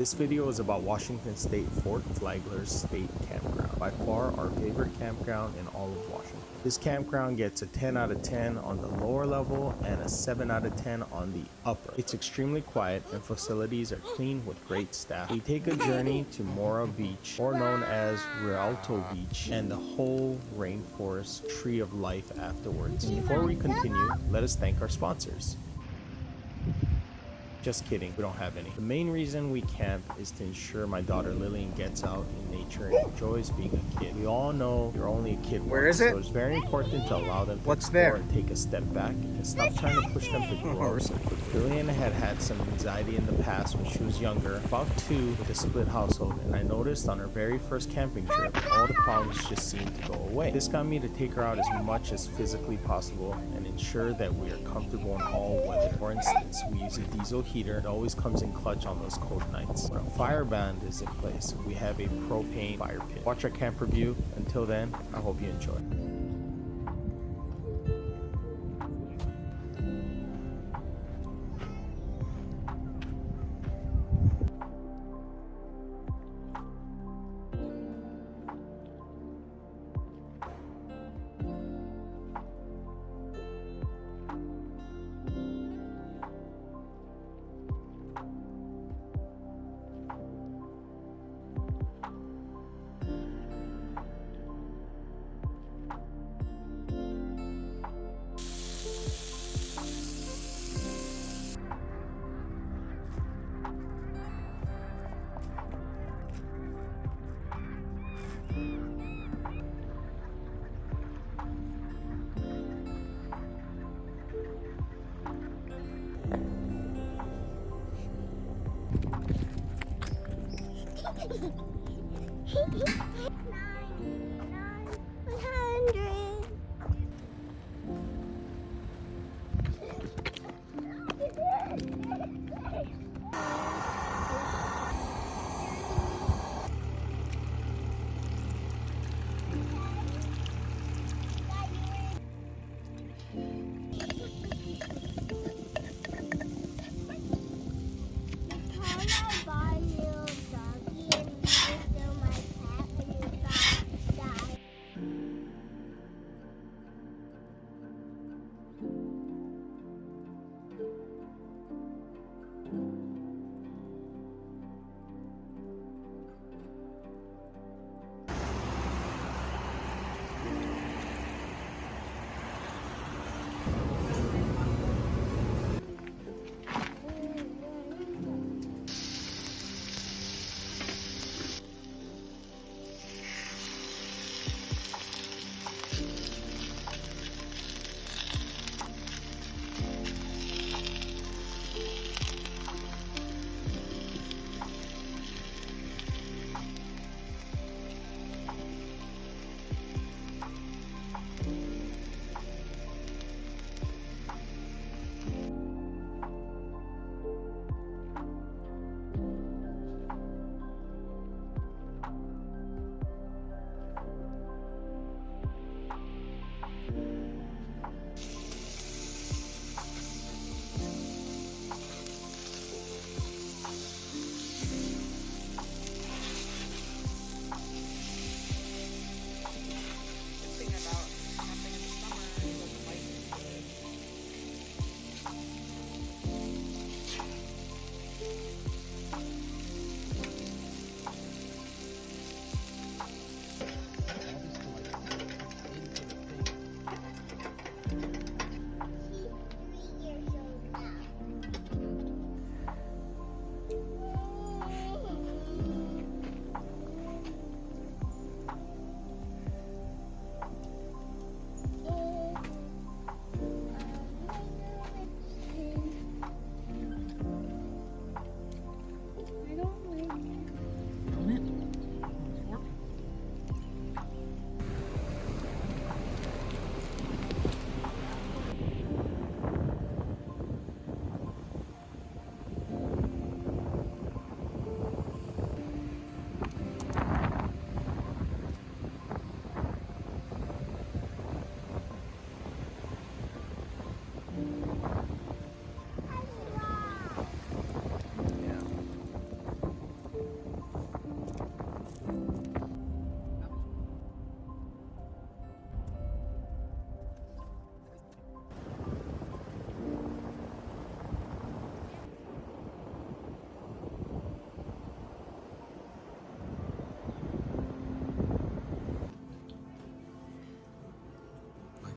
This video is about Washington State Fort Flagler State Campground, by far our favorite campground in all of Washington. This campground gets a 10 out of 10 on the lower level and a 7 out of 10 on the upper. It's extremely quiet and facilities are clean with great staff. We take a journey to Mora Beach, or known as Rialto Beach, and the Hoh Rainforest Tree of Life afterwards. Before we continue, let us thank our sponsors. Just kidding, we don't have any. The main reason we camp is to ensure my daughter Lillian gets out in nature and enjoys being a kid. We all know you're only a kid Where once, is it? so it's very important to allow them to What's explore there? and take a step back and stop trying to push them to grow so quickly. Lillian had some anxiety in the past when she was younger, about 2 with a split household, and I noticed on her very first camping trip, all the problems just seemed to go away. This got me to take her out as much as physically possible and ensure that we are comfortable in all weather. For instance, we use a diesel heater. It always comes in clutch on those cold nights. When a fire band is in place, we have a propane fire pit. Watch our camp review. Until then, I hope you enjoy.